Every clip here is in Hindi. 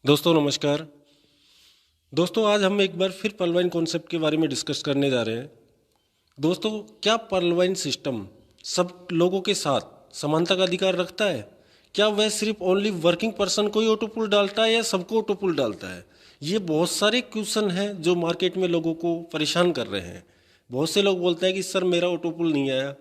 दोस्तों नमस्कार। दोस्तों आज हम एक बार फिर पर्लवाइन कॉन्सेप्ट के बारे में डिस्कस करने जा रहे हैं। दोस्तों क्या पर्लवाइन सिस्टम सब लोगों के साथ समानता का अधिकार रखता है? क्या वह सिर्फ ओनली वर्किंग पर्सन को ही ऑटो पुल डालता है या सबको ऑटो पुल डालता है? ये बहुत सारे क्वेश्चन हैं जो मार्केट में लोगों को परेशान कर रहे हैं। बहुत से लोग बोलते हैं कि सर मेरा ऑटो पुल नहीं आया,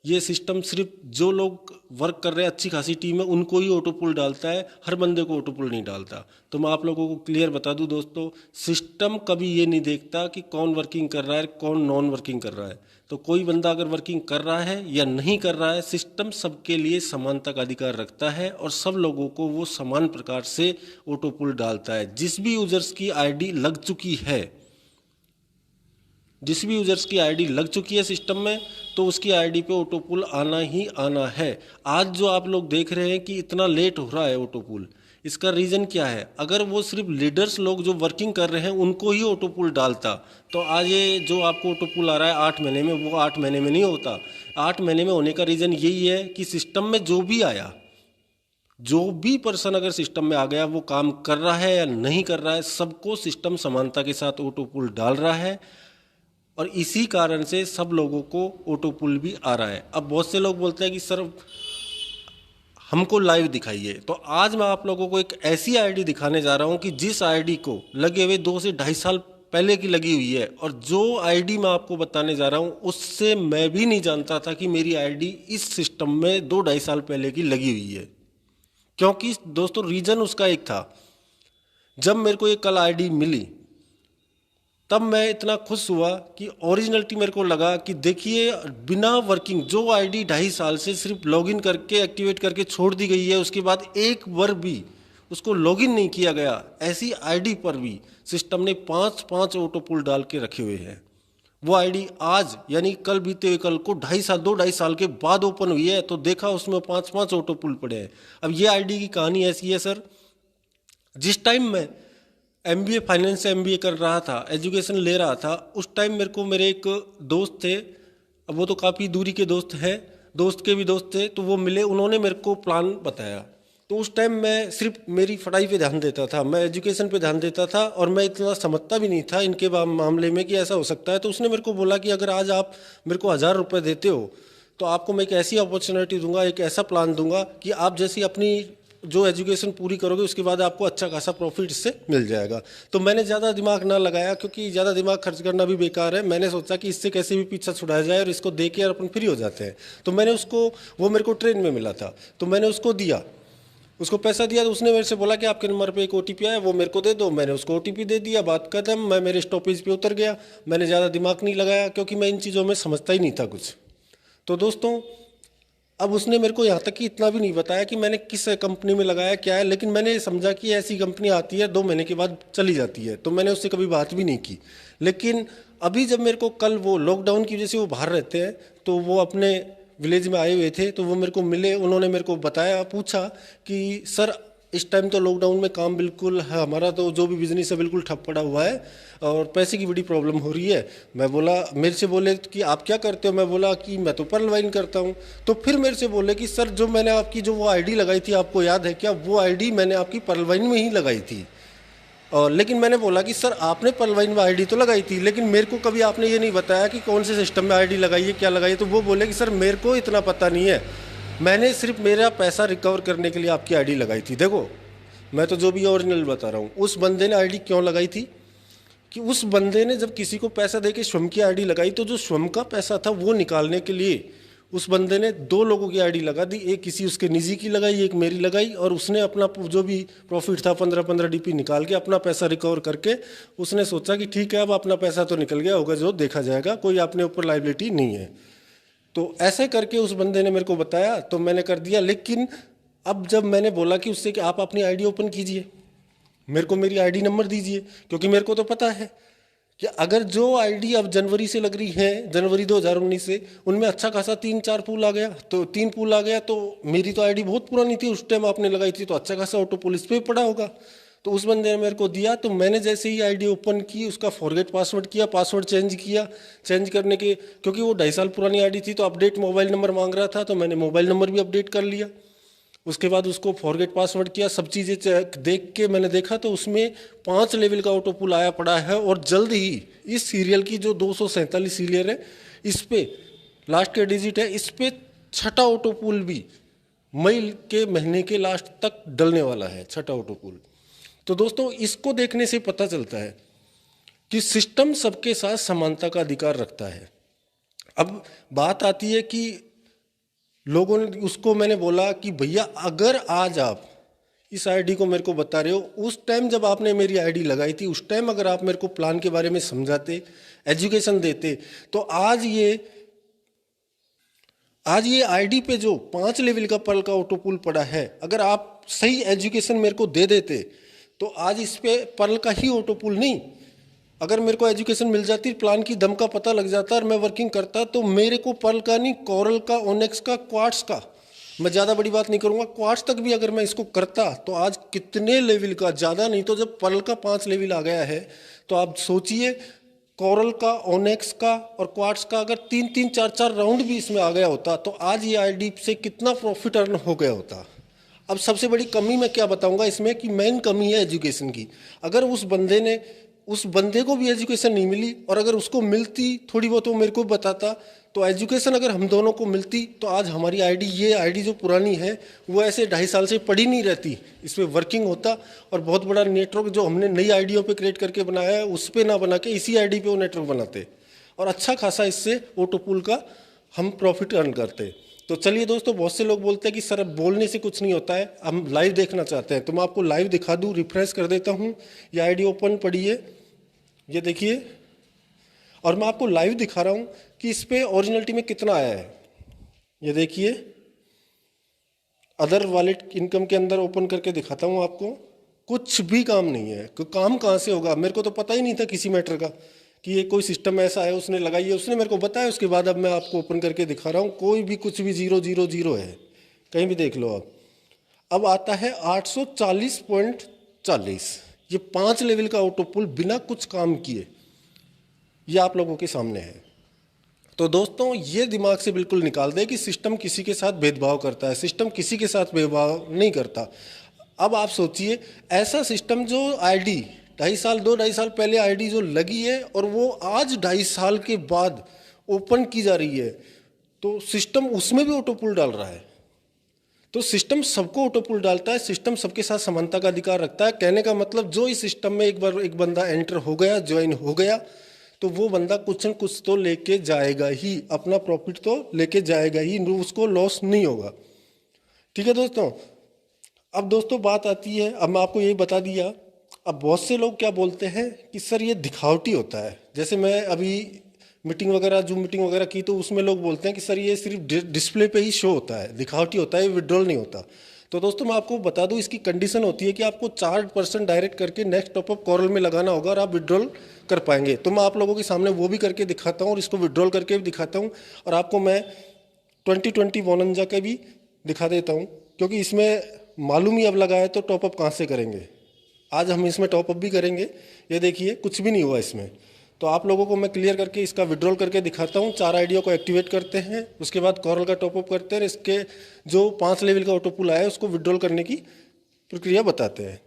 ये सिस्टम सिर्फ जो लोग वर्क कर रहे हैं अच्छी खासी टीम है उनको ही ऑटो पुल डालता है, हर बंदे को ऑटो पुल नहीं डालता। तो मैं आप लोगों को क्लियर बता दूं दोस्तों, सिस्टम कभी ये नहीं देखता कि कौन वर्किंग कर रहा है कौन नॉन वर्किंग कर रहा है। तो कोई बंदा अगर वर्किंग कर रहा है या नहीं कर रहा है, सिस्टम सबके लिए समानता का अधिकार रखता है और सब लोगों को वो समान प्रकार से ऑटो पुल डालता है। जिस भी यूजर्स की आईडी लग चुकी है, जिस भी यूजर्स की आईडी लग चुकी है सिस्टम में, तो उसकी आईडी पे ऑटो पुल आना ही आना है। आज जो आप लोग देख रहे हैं कि इतना लेट हो रहा है ऑटो पुल, इसका रीज़न क्या है? अगर वो सिर्फ लीडर्स लोग जो वर्किंग कर रहे हैं उनको ही ऑटो पुल डालता तो आज ये जो आपको ऑटो पुल आ रहा है 8 महीने में, वो 8 महीने में नहीं होता। 8 महीने में होने का रीज़न यही है कि सिस्टम में जो भी आया, जो भी पर्सन अगर सिस्टम में आ गया वो काम कर रहा है या नहीं कर रहा है, सबको सिस्टम समानता के साथ ऑटो पुल डाल रहा है और इसी कारण से सब लोगों को ऑटो पुल भी आ रहा है। अब बहुत से लोग बोलते हैं कि सर हमको लाइव दिखाइए, तो आज मैं आप लोगों को एक ऐसी आईडी दिखाने जा रहा हूं कि जिस आईडी को लगे हुए 2 से 2.5 साल पहले की लगी हुई है, और जो आईडी मैं आपको बताने जा रहा हूं उससे मैं भी नहीं जानता था कि मेरी आईडी इस सिस्टम में 2-2.5 साल पहले की लगी हुई है। क्योंकि दोस्तों रीजन उसका एक था, जब मेरे को ये कल आईडी मिली तब मैं इतना खुश हुआ कि ओरिजिनलिटी मेरे को लगा कि देखिए बिना वर्किंग जो आईडी 2.5 साल से सिर्फ लॉगिन करके एक्टिवेट करके छोड़ दी गई है, उसके बाद एक बार भी उसको लॉगिन नहीं किया गया, ऐसी आईडी पर भी सिस्टम ने 5-5 ऑटो पुल डाल के रखे हुए हैं। वो आईडी आज यानी कल बीते हुए कल को 2.5 साल के बाद ओपन हुई है, तो देखा उसमें 5-5 ऑटो पुल पड़े हैं। अब ये आईडी की कहानी ऐसी है सर, जिस टाइम मैं एमबीए फाइनेंस से एमबीए कर रहा था, एजुकेशन ले रहा था, उस टाइम मेरे को मेरे एक दोस्त थे, अब वो तो काफ़ी दूरी के दोस्त हैं, दोस्त के भी दोस्त थे, तो वो मिले, उन्होंने मेरे को प्लान बताया। तो उस टाइम मैं सिर्फ मेरी पढ़ाई पे ध्यान देता था, मैं एजुकेशन पे ध्यान देता था और मैं इतना समझता भी नहीं था इनके मामले में कि ऐसा हो सकता है। तो उसने मेरे को बोला कि अगर आज आप मेरे को 1,000 रुपये देते हो तो आपको मैं एक ऐसी अपॉर्चुनिटी दूंगा, एक ऐसा प्लान दूंगा कि आप जैसी अपनी जो एजुकेशन पूरी करोगे उसके बाद आपको अच्छा खासा प्रॉफिट इससे मिल जाएगा। तो मैंने ज़्यादा दिमाग ना लगाया, क्योंकि ज़्यादा दिमाग खर्च करना भी बेकार है। मैंने सोचा कि इससे कैसे भी पीछा छुड़ाया जाए और इसको दे के अपन फ्री हो जाते हैं। तो मैंने उसको, वो मेरे को ट्रेन में मिला था, तो मैंने उसको दिया, उसको पैसा दिया। तो उसने मेरे से बोला कि आपके नंबर पे एक ओटीपी आया, वो मेरे को दे दो। मैंने उसको ओटीपी दे दिया, बात खत्म। मैं मेरे स्टॉपेज पे उतर गया, मैंने ज़्यादा दिमाग नहीं लगाया क्योंकि मैं इन चीज़ों में समझता ही नहीं था कुछ। तो दोस्तों अब उसने मेरे को यहाँ तक कि इतना भी नहीं बताया कि मैंने किस कंपनी में लगाया क्या है, लेकिन मैंने समझा कि ऐसी कंपनी आती है 2 महीने के बाद चली जाती है, तो मैंने उससे कभी बात भी नहीं की। लेकिन अभी जब मेरे को कल, वो लॉकडाउन की वजह से वो बाहर रहते हैं, तो वो अपने विलेज में आए हुए थे, तो वो मेरे को मिले, उन्होंने मेरे को बताया, पूछा कि सर इस टाइम तो लॉकडाउन में काम बिल्कुल है, हमारा तो जो भी बिजनेस है बिल्कुल ठप पड़ा हुआ है और पैसे की बड़ी प्रॉब्लम हो रही है। मैं बोला, मेरे से बोले कि आप क्या करते हो? मैं बोला कि मैं तो पर्लवाइन करता हूँ। तो फिर मेरे से बोले कि सर जो मैंने आपकी जो वो आईडी लगाई थी, आपको याद है क्या? वो आईडी मैंने आपकी पर्लवाइन में ही लगाई थी। और लेकिन मैंने बोला कि सर आपने पर्लवाइन में आईडी तो लगाई थी, लेकिन मेरे को कभी आपने ये नहीं बताया कि कौन से सिस्टम में आईडी लगाई है, क्या लगाई है। तो वो बोले कि सर मेरे को इतना पता नहीं है, मैंने सिर्फ मेरा पैसा रिकवर करने के लिए आपकी आईडी लगाई थी। देखो मैं तो जो भी ओरिजिनल बता रहा हूँ, उस बंदे ने आईडी क्यों लगाई थी कि उस बंदे ने जब किसी को पैसा देके स्वयं की आईडी लगाई, तो जो स्वयं का पैसा था वो निकालने के लिए उस बंदे ने 2 लोगों की आईडी लगा दी, एक किसी उसके निजी की लगाई, एक मेरी लगाई, और उसने अपना जो भी प्रॉफिट था 15-15 डीपी निकाल के अपना पैसा रिकवर करके उसने सोचा कि ठीक है अब अपना पैसा तो निकल गया होगा, जो देखा जाएगा, कोई अपने ऊपर लाइबिलिटी नहीं है। तो ऐसे करके उस बंदे ने मेरे को बताया, तो मैंने कर दिया। लेकिन अब जब मैंने बोला कि उससे कि आप अपनी आईडी ओपन कीजिए, मेरे को मेरी आईडी नंबर दीजिए, क्योंकि मेरे को तो पता है कि अगर जो आईडी अब जनवरी से लग रही है, जनवरी 2019 से, उनमें अच्छा खासा 3-4 पूल आ गया, तो 3 पूल आ गया, तो मेरी तो आईडी बहुत पुरानी थी, उस टाइम आपने लगाई थी, तो अच्छा खासा ऑटो पुल इस पर पड़ा होगा। तो उस बंदे ने मेरे को दिया, तो मैंने जैसे ही आईडी ओपन की, उसका फॉरगेट पासवर्ड किया, पासवर्ड चेंज किया। चेंज करने के, क्योंकि वो 2.5 साल पुरानी आईडी थी, तो अपडेट मोबाइल नंबर मांग रहा था, तो मैंने मोबाइल नंबर भी अपडेट कर लिया। उसके बाद उसको फॉरगेट पासवर्ड किया, सब चीज़ें देख के मैंने देखा तो उसमें 5 लेवल का ऑटो पुल आया पड़ा है। और जल्द ही इस सीरियल की जो 247 सीरियल है, इस पे लास्ट के डिजिट है, इस पे 6ठा ऑटो पुल भी मई के महीने के लास्ट तक डलने वाला है, 6ठा ऑटो पुल। तो दोस्तों इसको देखने से पता चलता है कि सिस्टम सबके साथ समानता का अधिकार रखता है। अब बात आती है कि लोगों ने उसको, मैंने बोला कि भैया अगर आज आप इस आईडी को मेरे को बता रहे हो, उस टाइम जब आपने मेरी आईडी लगाई थी उस टाइम अगर आप मेरे को प्लान के बारे में समझाते, एजुकेशन देते, तो आज ये आईडी पे जो 5 लेवल का पर्ल का ऑटो पुल पड़ा है, अगर आप सही एजुकेशन मेरे को दे देते तो आज इस पे पर्ल का ही ऑटो पुल नहीं, अगर मेरे को एजुकेशन मिल जाती, प्लान की दम का पता लग जाता और मैं वर्किंग करता, तो मेरे को पर्ल का नहीं, कोरल का, ओनेक्स का, क्वार्ट्स का, मैं ज़्यादा बड़ी बात नहीं करूँगा, क्वार्ट्स तक भी अगर मैं इसको करता तो आज कितने लेवल का, ज़्यादा नहीं तो जब पर्ल का 5 लेवल आ गया है तो आप सोचिए कोरल का, ओनेक्स का और क्वार्ट्स का अगर 3-3, 4-4 राउंड भी इसमें आ गया होता तो आज ये आईडी से कितना प्रॉफिट अर्न हो गया होता। अब सबसे बड़ी कमी मैं क्या बताऊंगा इसमें कि मेन कमी है एजुकेशन की। अगर उस बंदे को भी एजुकेशन नहीं मिली और अगर उसको मिलती थोड़ी बहुत वो मेरे को बताता, तो एजुकेशन अगर हम दोनों को मिलती तो आज हमारी आईडी, ये आईडी जो पुरानी है वो ऐसे 2.5 साल से पड़ी नहीं रहती, इस पर वर्किंग होता और बहुत बड़ा नेटवर्क जो हमने नई आईडियों पे क्रिएट करके बनाया है उस पर ना बना के इसी आईडी पे वो नेटवर्क बनाते और अच्छा खासा इससे ऑटो पुल का हम प्रॉफिट अर्न करते। तो चलिए दोस्तों, बहुत से लोग बोलते हैं कि सर अब बोलने से कुछ नहीं होता है, हम लाइव देखना चाहते हैं, तो मैं आपको लाइव दिखा दूँ, रिफ्रेश कर देता हूँ। ये आईडी ओपन पड़ी है, ये देखिए, और मैं आपको लाइव दिखा रहा हूँ कि इस पे ओरिजिनलिटी में कितना आया है। ये देखिए, अदर वॉलेट इनकम के अंदर ओपन करके दिखाता हूँ आपको, कुछ भी काम नहीं है। काम कहाँ से होगा, मेरे को तो पता ही नहीं था किसी मैटर का कि ये कोई सिस्टम ऐसा है, उसने लगाई है, उसने मेरे को बताया, उसके बाद अब मैं आपको ओपन करके दिखा रहा हूँ। कोई भी कुछ भी 000 है, कहीं भी देख लो आप। अब आता है 840.40, ये 5 लेवल का ऑटो पुल बिना कुछ काम किए, ये आप लोगों के सामने है। तो दोस्तों ये दिमाग से बिल्कुल निकाल दे कि सिस्टम किसी के साथ भेदभाव करता है, सिस्टम किसी के साथ भेदभाव नहीं करता। अब आप सोचिए, ऐसा सिस्टम जो आईडी 2.5 साल पहले आईडी जो लगी है और वो आज 2.5 साल के बाद ओपन की जा रही है, तो सिस्टम उसमें भी ऑटो पुल डाल रहा है। तो सिस्टम सबको ऑटो पुल डालता है, सिस्टम सबके साथ समानता का अधिकार रखता है। कहने का मतलब जो इस सिस्टम में एक बार एक बंदा एंटर हो गया, ज्वाइन हो गया, तो वो बंदा कुछ न कुछ तो लेके जाएगा ही, अपना प्रॉफिट तो लेके जाएगा ही, उसको लॉस नहीं होगा। ठीक है दोस्तों। अब दोस्तों बात आती है, अब मैं आपको यही बता दिया। अब बहुत से लोग क्या बोलते हैं कि सर ये दिखावटी होता है। जैसे मैं अभी मीटिंग वगैरह, जूम मीटिंग वगैरह की, तो उसमें लोग बोलते हैं कि सर ये सिर्फ डिस्प्ले पे ही शो होता है, दिखावटी होता है, विड्रॉल नहीं होता। तो दोस्तों मैं आपको बता दूं, इसकी कंडीशन होती है कि आपको 4% डायरेक्ट करके नेक्स्ट टॉपअप कोरल में लगाना होगा और आप विड्रॉल कर पाएंगे। तो मैं आप लोगों के सामने वो भी करके दिखाता हूँ और इसको विड्रॉल करके भी दिखाता हूँ, और आपको मैं 2020 बोनंजा के भी दिखा देता हूँ, क्योंकि इसमें मालूम ही अब लगा है तो टॉपअप कहाँ से करेंगे। आज हम इसमें टॉपअप भी करेंगे। ये देखिए, कुछ भी नहीं हुआ इसमें। तो आप लोगों को मैं क्लियर करके इसका विड्रॉल करके दिखाता हूँ। 4 आईडिया को एक्टिवेट करते हैं, उसके बाद कोरल का टॉपअप करते हैं, इसके जो 5 लेवल का ऑटो पुल आया है उसको विड्रॉल करने की प्रक्रिया बताते हैं।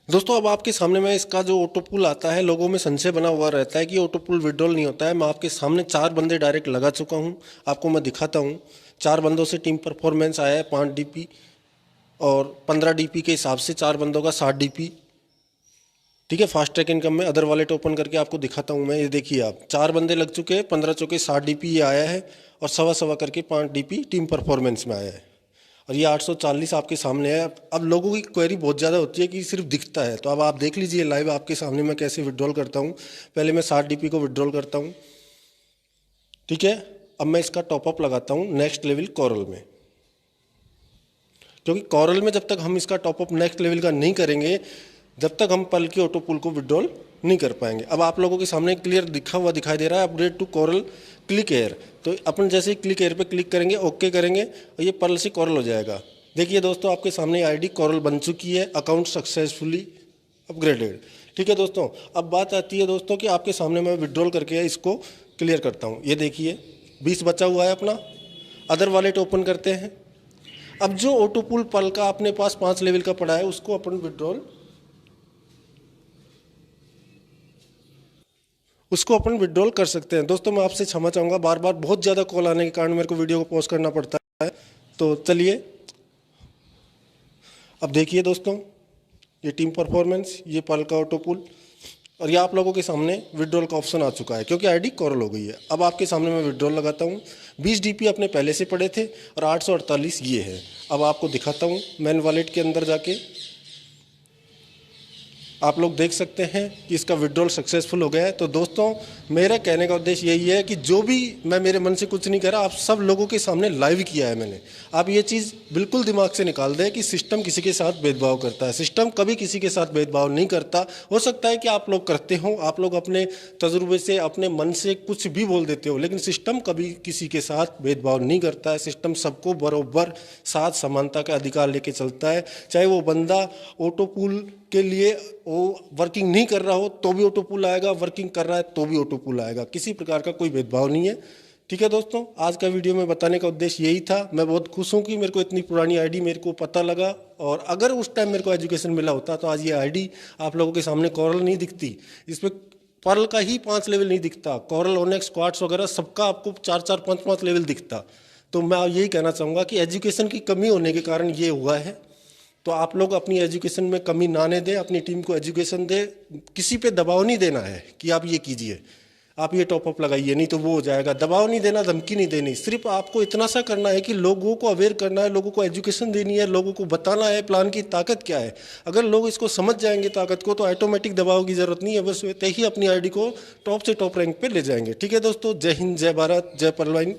दोस्तों अब आपके सामने मैं इसका जो ऑटो पुल आता है, लोगों में संशय बना हुआ रहता है कि ऑटो पुल विड्रॉल नहीं होता है। मैं आपके सामने 4 बंदे डायरेक्ट लगा चुका हूँ, आपको मैं दिखाता हूँ। 4 बंदों से टीम परफॉर्मेंस आया है 5 DP और 15 DP के हिसाब से 4 बंदों का 60 DP। ठीक है, फास्ट ट्रैक इनकम में अदर वॉलेट ओपन करके आपको दिखाता हूँ मैं। ये देखिए, आप 4 बंदे लग चुके हैं, 15 चौके 60 DP ये आया है और सवा करके 5 DP टीम परफॉर्मेंस में आया है, और ये 840 आपके सामने है। अब लोगों की क्वेरी बहुत ज़्यादा होती है कि सिर्फ दिखता है, तो अब आप देख लीजिए लाइव आपके सामने मैं कैसे विड्रॉल करता हूँ। पहले मैं 60 DP को विड्रॉल करता हूँ। ठीक है, अब मैं इसका टॉपअप लगाता हूँ नेक्स्ट लेवल कोरल में, क्योंकि कोरल में जब तक हम इसका टॉपअप नेक्स्ट लेवल का नहीं करेंगे, जब तक हम पर्ल के ऑटो पुल को विड्रॉल नहीं कर पाएंगे। अब आप लोगों के सामने क्लियर दिखा हुआ दिखाई दे रहा है, upgrade to Corel click here. तो अपन जैसे ही क्लिक एयर पे क्लिक करेंगे, ओके करेंगे, और ये पर्ल से कोरल हो जाएगा। देखिए दोस्तों, आपके सामने आईडी कोरल बन चुकी है, अकाउंट सक्सेसफुली अपग्रेडेड। ठीक है दोस्तों, अब बात आती है दोस्तों कि आपके सामने मैं विड्रॉल करके इसको क्लियर करता हूँ। ये देखिए 20 बचा हुआ है अपना। अदर वॉलेट ओपन करते हैं, अब जो ऑटो पुल पल का अपने पास 5 लेवल का पड़ा है उसको अपन विड्रॉल कर सकते हैं। दोस्तों मैं आपसे क्षमा चाहूँगा, बार बार बहुत ज़्यादा कॉल आने के कारण मेरे को वीडियो को पॉज करना पड़ता है। तो चलिए अब देखिए दोस्तों, ये टीम परफॉर्मेंस, ये पल का ऑटो पुल, और ये आप लोगों के सामने विड्रॉल का ऑप्शन आ चुका है क्योंकि आईडी कॉरल हो गई है। अब आपके सामने मैं विड्रॉल लगाता हूँ। 20 डीपी अपने पहले से पड़े थे और 848 ये है। अब आपको दिखाता हूँ मैन वॉलेट के अंदर जाके, आप लोग देख सकते हैं कि इसका विड्रॉल सक्सेसफुल हो गया है। तो दोस्तों मेरा कहने का उद्देश्य यही है कि जो भी मैं मेरे मन से कुछ नहीं कह रहा, आप सब लोगों के सामने लाइव किया है मैंने। आप ये चीज़ बिल्कुल दिमाग से निकाल दें कि सिस्टम किसी के साथ भेदभाव करता है। सिस्टम कभी किसी के साथ भेदभाव नहीं करता। हो सकता है कि आप लोग करते हो, आप लोग अपने तजुर्बे से अपने मन से कुछ भी बोल देते हो, लेकिन सिस्टम कभी किसी के साथ भेदभाव नहीं करता है। सिस्टम सबको बराबर साथ समानता का अधिकार लेके चलता है। चाहे वो बंदा ऑटो पुल के लिए वो वर्किंग नहीं कर रहा हो तो भी ऑटो पुल आएगा, वर्किंग कर रहा है तो भी ऑटो पुल आएगा। किसी प्रकार का कोई भेदभाव नहीं है। ठीक है दोस्तों, आज का वीडियो में बताने का उद्देश्य यही था। मैं बहुत खुश हूँ कि मेरे को इतनी पुरानी आईडी मेरे को पता लगा, और अगर उस टाइम मेरे को एजुकेशन मिला होता तो आज ये आईडी आप लोगों के सामने कॉरल नहीं दिखती। इसमें पर्ल का ही 5 लेवल नहीं दिखता, कॉरल, ओनेक्स, क्वार्ट्स वगैरह सबका आपको 4-4, 5-5 लेवल दिखता। तो मैं यही कहना चाहूँगा कि एजुकेशन की कमी होने के कारण ये हुआ है। तो आप लोग अपनी एजुकेशन में कमी ना आने दें, अपनी टीम को एजुकेशन दें। किसी पे दबाव नहीं देना है कि आप ये कीजिए, आप ये टॉपअप लगाइए, नहीं तो वो हो जाएगा। दबाव नहीं देना, धमकी नहीं देनी। सिर्फ आपको इतना सा करना है कि लोगों को अवेयर करना है, लोगों को एजुकेशन देनी है, लोगों को बताना है प्लान की ताकत क्या है। अगर लोग इसको समझ जाएंगे ताकत को, तो ऑटोमेटिक दबाव की जरूरत नहीं है, बस वैसे ही अपनी आईडी को टॉप से टॉप रैंक पे ले जाएंगे। ठीक है दोस्तों, जय हिंद, जय भारत, जय पर्लवाइन।